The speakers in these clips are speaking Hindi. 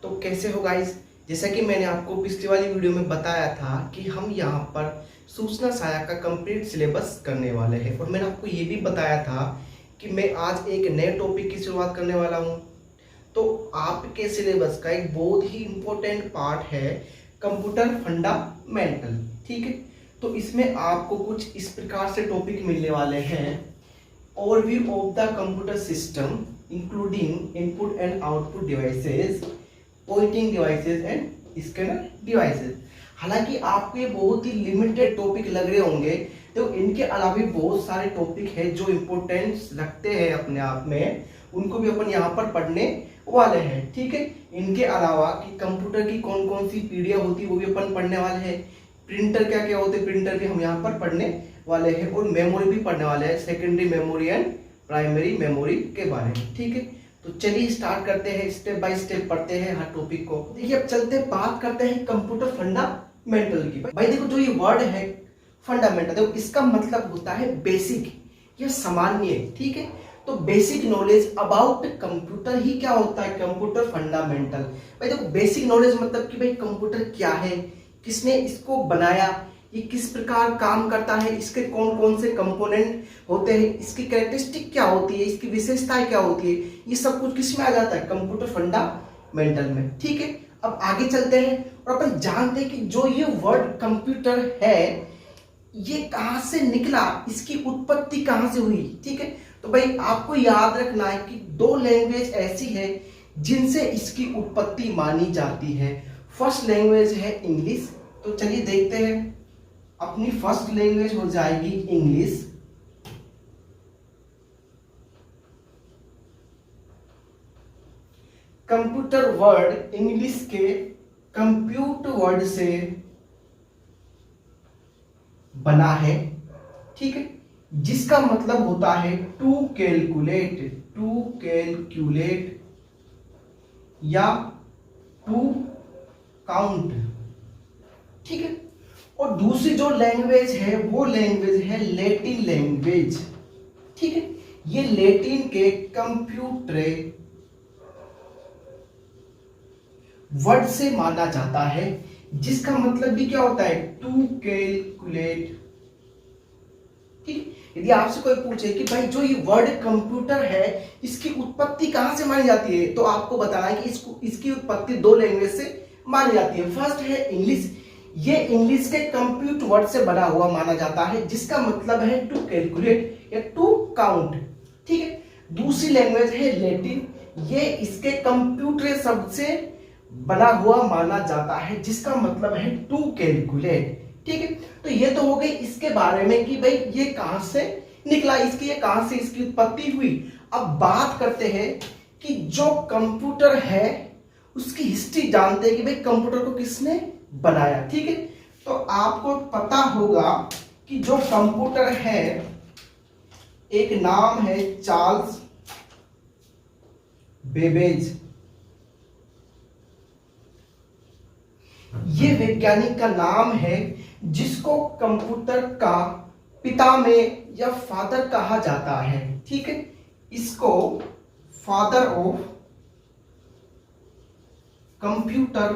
तो कैसे हो गाइस। जैसा कि मैंने आपको पिछली वाली वीडियो में बताया था कि हम यहाँ पर सूचना सहायक का कंप्लीट सिलेबस करने वाले हैं, और मैंने आपको ये भी बताया था कि मैं आज एक नए टॉपिक की शुरुआत करने वाला हूँ। तो आपके सिलेबस का एक बहुत ही इम्पोर्टेंट पार्ट है कंप्यूटर फंडामेंटल। ठीक है, तो इसमें आपको कुछ इस प्रकार से टॉपिक मिलने वाले हैं। Overview of the computer system including input and output devices, pointing devices and scanner devices. हालांकि आपको ये बहुत ही लिमिटेड टॉपिक लग रहे होंगे, तो इनके अलावा भी बहुत सारे टॉपिक है जो इम्पोर्टेंस रखते हैं अपने आप में, उनको भी अपन यहाँ पर पढ़ने वाले हैं। ठीक है, इनके अलावा कि कंप्यूटर की कौन कौन सी पीढ़ियां होती है वो भी अपन पढ़ने वाले हैं। प्रिंटर क्या क्या होते हैं, प्रिंटर भी हम यहाँ पर पढ़ने वाले हैं, और मेमोरी भी पढ़ने वाले हैं, secondary memory and primary memory के बारे में। ठीक है, तो चलिए स्टार्ट करते हैं, स्टेप बाय स्टेप पढ़ते हैं हर टॉपिक को। देखिए अब चलते हैं, बात करते हैं कंप्यूटर फंडामेंटल की। भाई देखो, जो ये वर्ड है फंडामेंटल, देखो इसका मतलब होता है बेसिक या सामान्य। ठीक है, तो बेसिक नॉलेज अबाउट कंप्यूटर ही क्या होता है, कंप्यूटर फंडामेंटल। भाई देखो, बेसिक नॉलेज मतलब कि भाई कंप्यूटर क्या है, किसने इसको बनाया, ये किस प्रकार काम करता है, इसके कौन कौन से कंपोनेंट होते हैं, इसकी कैरेक्टरिस्टिक क्या होती है, इसकी विशेषताएं क्या होती है, ये सब कुछ किस में आ जाता है, कंप्यूटर फंडामेंटल में। ठीक है, अब आगे चलते हैं और अपन जानते हैं कि जो ये वर्ड कंप्यूटर है ये कहां से निकला, इसकी उत्पत्ति कहां से हुई। ठीक है, तो भाई आपको याद रखना है कि दो लैंग्वेज ऐसी है जिनसे इसकी उत्पत्ति मानी जाती है। फर्स्ट लैंग्वेज है इंग्लिश। तो चलिए देखते हैं, अपनी फर्स्ट लैंग्वेज हो जाएगी इंग्लिश। कंप्यूटर वर्ड इंग्लिश के कंप्यूट वर्ड से बना है। ठीक है, जिसका मतलब होता है टू कैलकुलेट या टू काउंट। ठीक है, और दूसरी जो लैंग्वेज है वो लैंग्वेज है लैटिन लैंग्वेज। ठीक है, ये लैटिन के कंप्यूटर वर्ड से माना जाता है, जिसका मतलब भी क्या होता है, टू कैलकुलेट। ठीक, यदि आपसे कोई पूछे कि भाई जो ये वर्ड कंप्यूटर है इसकी उत्पत्ति कहां से मानी जाती है, तो आपको बताना है कि इसकी उत्पत्ति दो लैंग्वेज से मानी जाती है। फर्स्ट है इंग्लिश, ये इंग्लिश के कंप्यूट वर्ड से बना हुआ माना जाता है, जिसका मतलब है टू कैलकुलेट या टू काउंट। ठीक है, दूसरी लैंग्वेज है लैटिन, ये इसके कंप्यूटर शब्द से बना हुआ माना जाता है, जिसका मतलब है टू कैलकुलेट। ठीक है, तो ये तो हो गई इसके बारे में कि भाई ये कहां से निकला, इसकी ये कहां से इसकी उत्पत्ति हुई। अब बात करते हैं कि जो कंप्यूटर है उसकी हिस्ट्री जानते हैं कि भाई कंप्यूटर को किसने बनाया। ठीक है, तो आपको पता होगा कि जो कंप्यूटर है एक नाम है चार्ल्स बेबेज। ये वैज्ञानिक का नाम है जिसको कंप्यूटर का पिता में या फादर कहा जाता है। ठीक है, इसको फादर ऑफ कंप्यूटर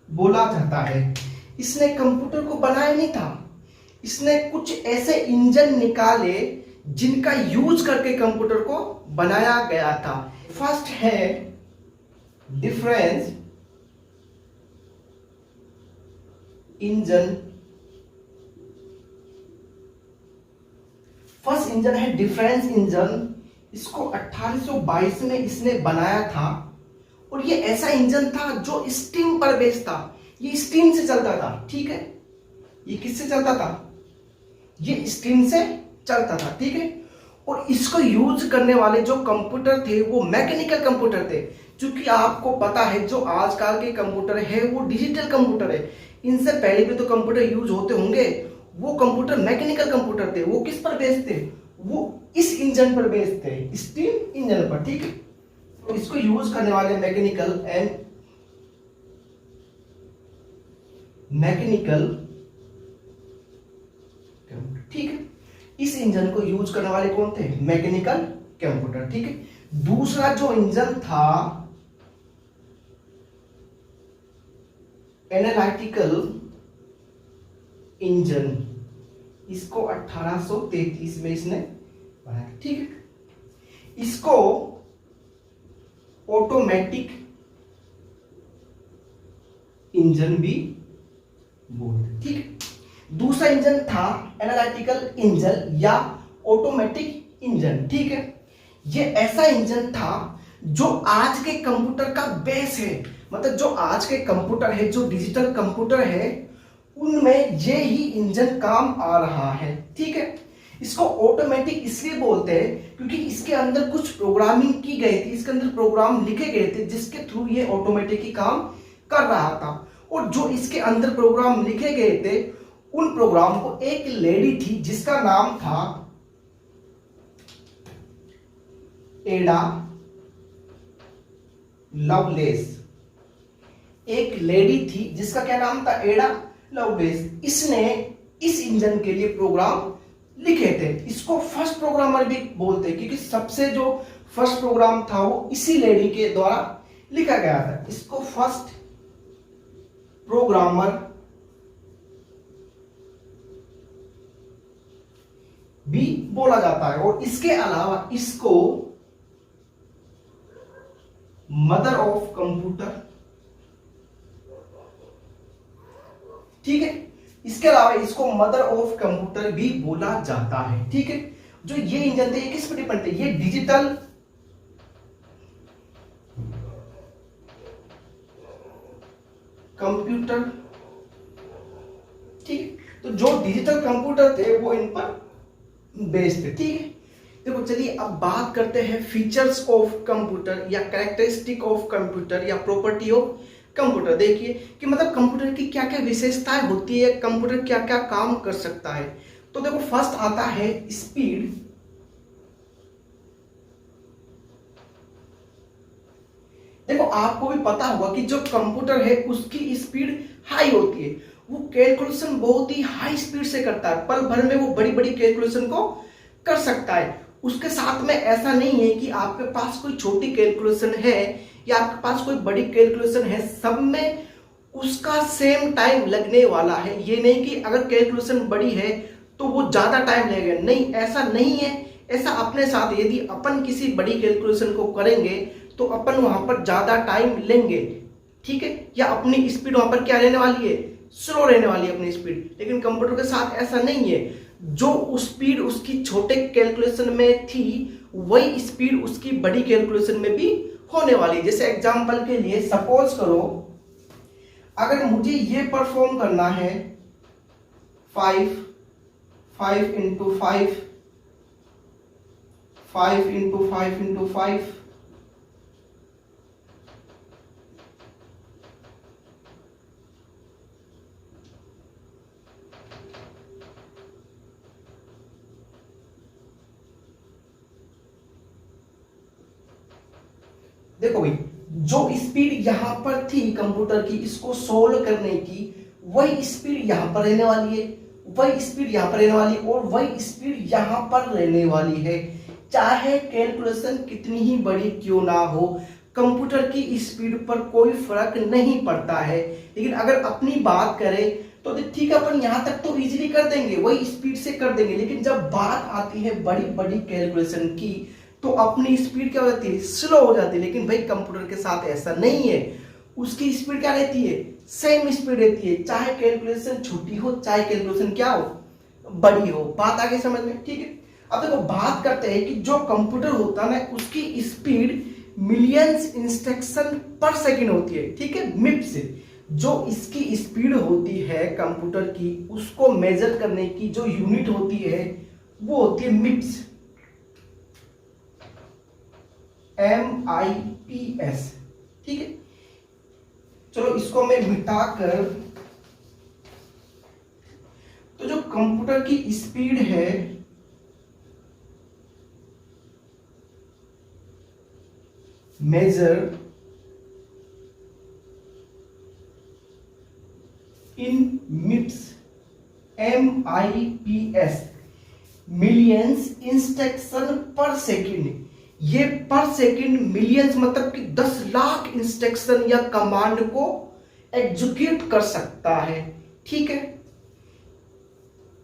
बोला जाता है। इसने कंप्यूटर को बनाया नहीं था, इसने कुछ ऐसे इंजन निकाले जिनका यूज करके कंप्यूटर को बनाया गया था। फर्स्ट है डिफरेंस इंजन। फर्स्ट इंजन है डिफरेंस इंजन, इसको 1822 में इसने बनाया था, और ये ऐसा इंजन था जो स्टीम पर बेस्ड था, ये स्टीम से चलता था। ठीक है, ये किससे चलता था, ये स्टीम से चलता था। ठीक है, और इसको यूज करने वाले जो कंप्यूटर थे वो मैकेनिकल कंप्यूटर थे, क्योंकि आपको पता है जो आजकल के कंप्यूटर है वो डिजिटल कंप्यूटर है। इनसे पहले भी तो कंप्यूटर यूज होते होंगे, वो कंप्यूटर मैकेनिकल कंप्यूटर थे। वो किस पर बेस्ड थे, वो इस इंजन पर बेस्ड थे, स्टीम इंजन पर। ठीक है, तो इसको यूज करने वाले मैकेनिकल ठीक है, इस इंजन को यूज करने वाले कौन थे, मैकेनिकल कंप्यूटर। ठीक है, दूसरा जो इंजन था एनालिटिकल इंजन, इसको 1833 में इसने बनाया। ठीक है, इसको ऑटोमेटिक इंजन भी बोलते। ठीक है, दूसरा इंजन था एनालिटिकल इंजन या ऑटोमेटिक इंजन। ठीक है, ये ऐसा इंजन था जो आज के कंप्यूटर का बेस है, मतलब जो आज के कंप्यूटर है, जो डिजिटल कंप्यूटर है, उनमें ये ही इंजन काम आ रहा है। ठीक है, इसको ऑटोमेटिक इसलिए बोलते हैं क्योंकि इसके अंदर कुछ प्रोग्रामिंग की गई थी, इसके अंदर प्रोग्राम लिखे गए थे जिसके थ्रू ये ऑटोमेटिक ही काम कर रहा था। और जो इसके अंदर प्रोग्राम लिखे गए थे, उन प्रोग्राम को एक लेडी थी जिसका नाम था एडा लवलेस। एक लेडी थी जिसका क्या नाम था, एडा लवलेस। इसने इस इंजन के लिए प्रोग्राम लिखे थे। इसको फर्स्ट प्रोग्रामर भी बोलते हैं क्योंकि सबसे जो फर्स्ट प्रोग्राम था वो इसी लेडी के द्वारा लिखा गया था। इसको फर्स्ट प्रोग्रामर भी बोला जाता है। और इसके अलावा इसको मदर ऑफ कंप्यूटर, ठीक है, इसके अलावा इसको मदर ऑफ कंप्यूटर भी बोला जाता है। ठीक है, जो ये इंजन थे ये किस पर डिपेंड थे, ये डिजिटल कंप्यूटर। ठीक है, तो जो डिजिटल कंप्यूटर थे वो इन पर बेस्ड थे। ठीक है, देखो चलिए अब बात करते हैं फीचर्स ऑफ कंप्यूटर या कैरेक्टरिस्टिक ऑफ कंप्यूटर या प्रॉपर्टी ऑफ कंप्यूटर। देखिए कि मतलब कंप्यूटर की क्या क्या विशेषताएं होती है, कंप्यूटर क्या क्या काम कर सकता है। तो देखो फर्स्ट आता है स्पीड। देखो आपको भी पता होगा कि जो कंप्यूटर है उसकी स्पीड हाई होती है, वो कैलकुलेशन बहुत ही हाई स्पीड से करता है, पल भर में वो बड़ी बड़ी कैलकुलेशन को कर सकता है। उसके साथ में ऐसा नहीं है कि आपके पास कोई छोटी कैलकुलेशन है या आपके पास कोई बड़ी कैलकुलेशन है, सब में उसका सेम टाइम लगने वाला है। ये नहीं कि अगर कैलकुलेशन बड़ी है तो वो ज्यादा टाइम लगेगा, नहीं ऐसा नहीं है। ऐसा अपने साथ यदि अपन किसी बड़ी कैलकुलेशन को करेंगे तो अपन वहां पर ज्यादा टाइम लेंगे। ठीक है, या अपनी स्पीड वहां पर क्या रहने वाली है, स्लो रहने वाली है अपनी स्पीड। लेकिन कंप्यूटर के साथ ऐसा नहीं है, जो स्पीड उसकी छोटे कैलकुलेशन में थी वही स्पीड उसकी बड़ी कैलकुलेशन में भी होने वाली। जैसे एग्जांपल के लिए सपोज करो अगर मुझे ये परफॉर्म करना है 5 into 5 into 5 into 5, देखो भाई जो स्पीड यहां पर थी कंप्यूटर की इसको सोल्व करने की, वही स्पीड यहां पर रहने वाली है, वही स्पीड यहां पर रहने वाली है और वही स्पीड यहां पर रहने वाली है। चाहे कैलकुलेशन कितनी ही बड़ी क्यों ना हो, कंप्यूटर की स्पीड पर कोई फर्क नहीं पड़ता है। लेकिन अगर अपनी बात करें तो ठीक है, अपन यहां तक तो इजीली कर देंगे, वही स्पीड से कर देंगे। लेकिन जब बात आती है बड़ी बड़ी कैलकुलेशन की तो अपनी स्पीड क्या हो जाती है, स्लो हो जाती है। लेकिन भाई कंप्यूटर के साथ ऐसा नहीं है, उसकी स्पीड क्या रहती है, सेम स्पीड रहती है, चाहे कैलकुलेशन छोटी हो चाहे कैलकुलेशन क्या हो, बड़ी हो। बात आगे समझ में। ठीक है, अब देखो बात करते हैं कि जो कंप्यूटर होता है ना उसकी स्पीड मिलियंस इंस्ट्रक्शन पर सेकेंड होती है। ठीक है, मिप्स। जो इसकी स्पीड होती है कंप्यूटर की, उसको मेजर करने की जो यूनिट होती है वो होती है मिप्स, MIPS। ठीक है, चलो इसको मैं मिटाकर, तो जो कंप्यूटर की स्पीड है measure in मिप्स, MIPS, millions instruction पर सेकेंड। ये पर सेकंड मिलियंस मतलब कि 10 लाख इंस्ट्रक्शन या कमांड को एग्जीक्यूट कर सकता है। ठीक है,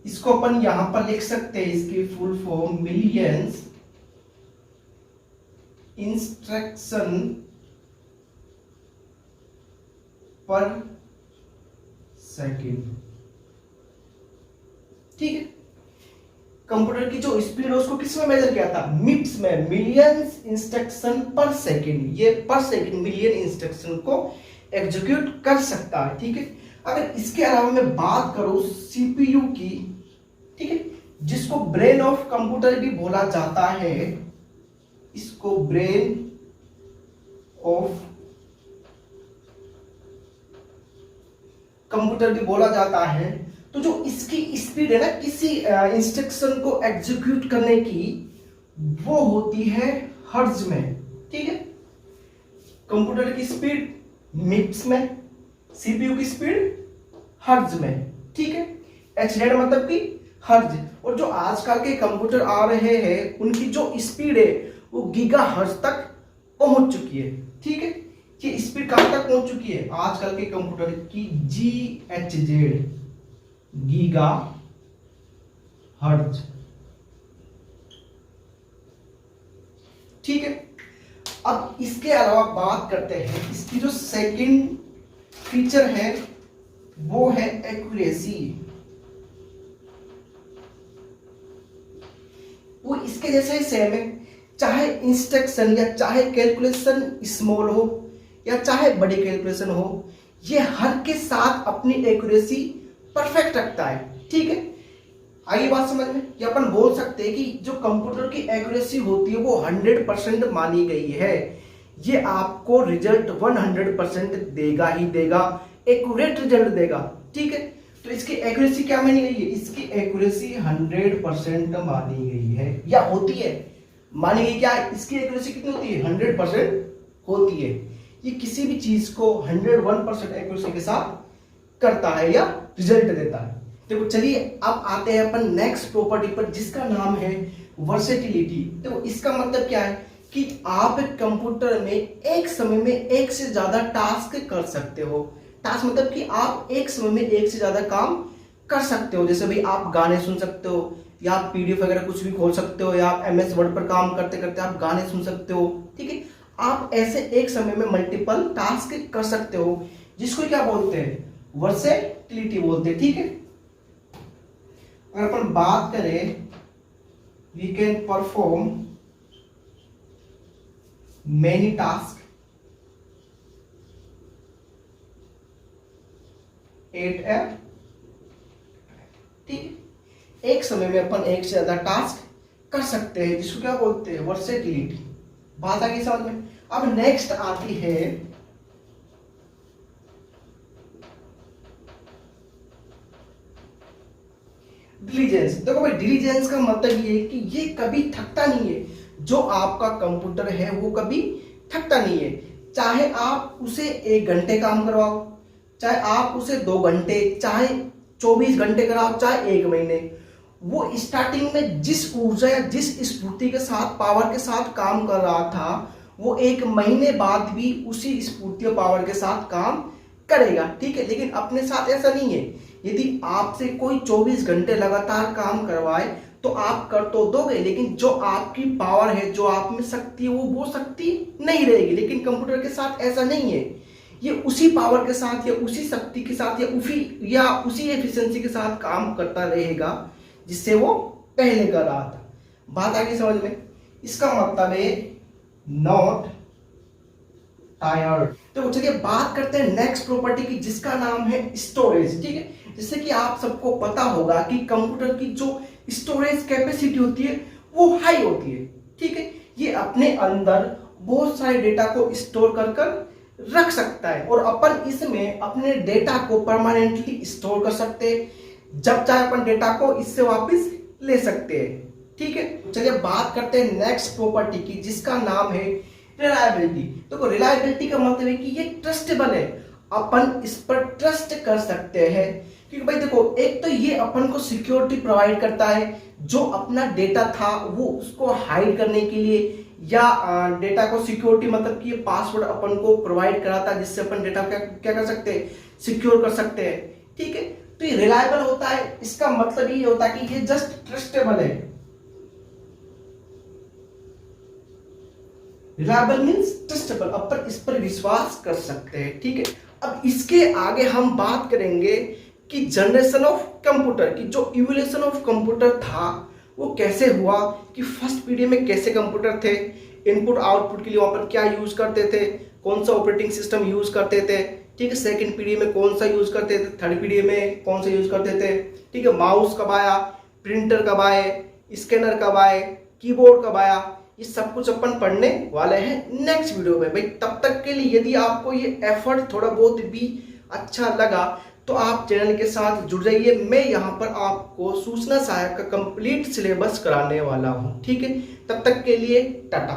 इसको अपन यहां पर लिख सकते हैं, इसकी फुल फॉर्म मिलियंस इंस्ट्रक्शन पर सेकंड। ठीक है, कंप्यूटर की जो स्पीड है उसको किस में मेजर किया था? मिप्स में, मिलियंस इंस्ट्रक्शन पर सेकंड। ये पर सेकंड मिलियन इंस्ट्रक्शन को एग्जीक्यूट कर सकता है। ठीक है, अगर इसके अलावा मैं बात करूं सीपीयू की, ठीक है, जिसको ब्रेन ऑफ कंप्यूटर भी बोला जाता है, इसको ब्रेन ऑफ कंप्यूटर भी बोला जाता है, तो जो इसकी स्पीड है ना किसी इंस्ट्रक्शन को एग्जीक्यूट करने की, वो होती है हर्ट्ज में। ठीक है, कंप्यूटर की स्पीड मिप्स में, सीपीयू की स्पीड हर्ट्ज में। ठीक है, एचजेड मतलब कि हर्ट्ज। और जो आजकल के कंप्यूटर आ रहे हैं उनकी जो स्पीड है वो गीगा हर्ट्ज तक पहुंच चुकी है। ठीक है, ये स्पीड कहां तक पहुंच चुकी है आजकल के कंप्यूटर की? GHz, giga hertz. ठीक है, अब इसके अलावा बात करते हैं, इसकी जो सेकंड फीचर है वो है एक्यूरेसी। वो इसके जैसे ही सेम है, चाहे इंस्ट्रक्शन या चाहे कैलकुलेशन स्मॉल हो या चाहे बड़ी कैलकुलेशन हो, ये हर के साथ अपनी एक्यूरेसी परफेक्ट रखता है। ठीक है, आइए बात समझ में, कि अपन बोल सकते हैं कि जो कंप्यूटर की एक्यूरेसी होती है वो 100% मानी गई है। ये आपको रिजल्ट 100% देगा ही देगा, एक्यूरेट रिजल्ट देगा। ठीक है, तो इसकी एक्यूरेसी क्या मानी गई है? इसकी एक्यूरेसी 100% मानी गई है या होती है। मानी गई क्या? इसकी एक्यूरेसी कितनी होती है? 100% होती है। ये किसी भी चीज को 101% एक्यूरेसी के साथ करता है या रिजल्ट देता है। देखो चलिए अब आते हैं अपन नेक्स्ट प्रॉपर्टी पर, जिसका नाम है वर्सेटिलिटी। देखो इसका मतलब क्या है कि आप कंप्यूटर में एक समय में एक से ज्यादा टास्क कर सकते हो। टास्क मतलब कि आप एक समय में एक से ज्यादा काम कर सकते हो। जैसे भाई आप गाने सुन सकते हो, या आप पीडीएफ वगैरह कुछ भी खोल सकते हो, या आप एमएस वर्ड पर काम करते करते आप गाने सुन सकते हो। ठीक है, आप ऐसे एक समय में मल्टीपल टास्क कर सकते हो, जिसको क्या बोलते हैं? वर्सेटिलिटी बोलते हैं। ठीक है, अगर अपन बात करें, we can perform many task at a, ठीक, एक समय में अपन एक से ज्यादा टास्क कर सकते हैं, जिसको क्या बोलते हैं? वर्सेटिलिटी। बात आ गई समझ में? अब नेक्स्ट आती है डिलीजेंस। देखो भाई, डिलीजेंस का मतलब ये है कि ये कभी थकता नहीं है। जो आपका कंप्यूटर है वो कभी थकता नहीं है। चाहे आप उसे 1 घंटे काम करवाओ, चाहे आप उसे 2 घंटे, चाहे 24 घंटे कराओ, चाहे 1 महीने, वो स्टार्टिंग में जिस ऊर्जा या जिस स्फूर्ति के साथ, पावर के साथ काम कर रहा था, वो 1 महीने बाद भी उसी स्फूर्ति और पावर के साथ काम करेगा। ठीक है, लेकिन अपने साथ ऐसा नहीं है। यदि आपसे कोई 24 घंटे लगातार काम करवाए तो आप कर तो दोगे, लेकिन जो आपकी पावर है, जो आप में शक्ति है, वो शक्ति नहीं रहेगी। लेकिन कंप्यूटर के साथ ऐसा नहीं है। ये उसी पावर के साथ या उसी शक्ति के साथ या उसी एफिशिएंसी के साथ काम करता रहेगा जिससे वो पहले कर रहा था। बात आ गई समझ में? इसका मतलब है नॉट टायर्ड। तो चलिए बात करते हैं नेक्स्ट प्रॉपर्टी की, जिसका नाम है स्टोरेज। ठीक है, जैसे कि आप सबको पता होगा कि कंप्यूटर की जो स्टोरेज कैपेसिटी होती है वो हाई होती है। ठीक है, ये अपने अंदर बहुत सारे डेटा को स्टोर कर रख सकता है, और अपन इसमें अपने डेटा को परमानेंटली स्टोर कर सकते हैं। जब चाहे अपन डेटा को इससे वापस ले सकते हैं। ठीक है, चलिए बात करते हैं नेक्स्ट प्रॉपर्टी की, जिसका नाम है रिलायबिलिटी। देखो रिलायबिलिटी का मतलब है कि ये ट्रस्टेबल है, अपन इस पर ट्रस्ट कर सकते हैं। क्योंकि भाई देखो, एक तो ये अपन को सिक्योरिटी प्रोवाइड करता है। जो अपना डेटा था वो उसको हाइड करने के लिए या डेटा को सिक्योरिटी, मतलब कि ये पासवर्ड अपन को प्रोवाइड कराता है जिससे अपन डेटा क्या कर सकते हैं, सिक्योर कर सकते हैं। ठीक है, तो ये रिलायबल होता है, इसका मतलब ये होता है कि ये जस्ट ट्रस्टेबल है। रिलायबल मींस ट्रस्टेबल, अपन इस पर विश्वास कर सकते हैं। ठीक है, अब इसके आगे हम बात करेंगे कि जनरेशन ऑफ कंप्यूटर की जो इवोल्यूशन ऑफ कंप्यूटर था वो कैसे हुआ, कि फर्स्ट पीढ़ी में कैसे कंप्यूटर थे, इनपुट आउटपुट के लिए वहां पर क्या यूज करते थे, कौन सा ऑपरेटिंग सिस्टम यूज करते थे। ठीक है, सेकंड पीढ़ी में कौन सा यूज करते थे, थर्ड पीढ़ी में कौन सा यूज करते थे। ठीक है, माउस कब आया, प्रिंटर कब आए, स्कैनर कब आए, कीबोर्ड कब आया, ये सब कुछ अपन पढ़ने वाले हैं नेक्स्ट वीडियो में। भाई तब तक के लिए यदि आपको ये एफर्ट थोड़ा बहुत भी अच्छा लगा तो आप चैनल के साथ जुड़ जाइए। मैं यहाँ पर आपको सूचना सहायक का कंप्लीट सिलेबस कराने वाला हूँ। ठीक है, तब तक के लिए टाटा।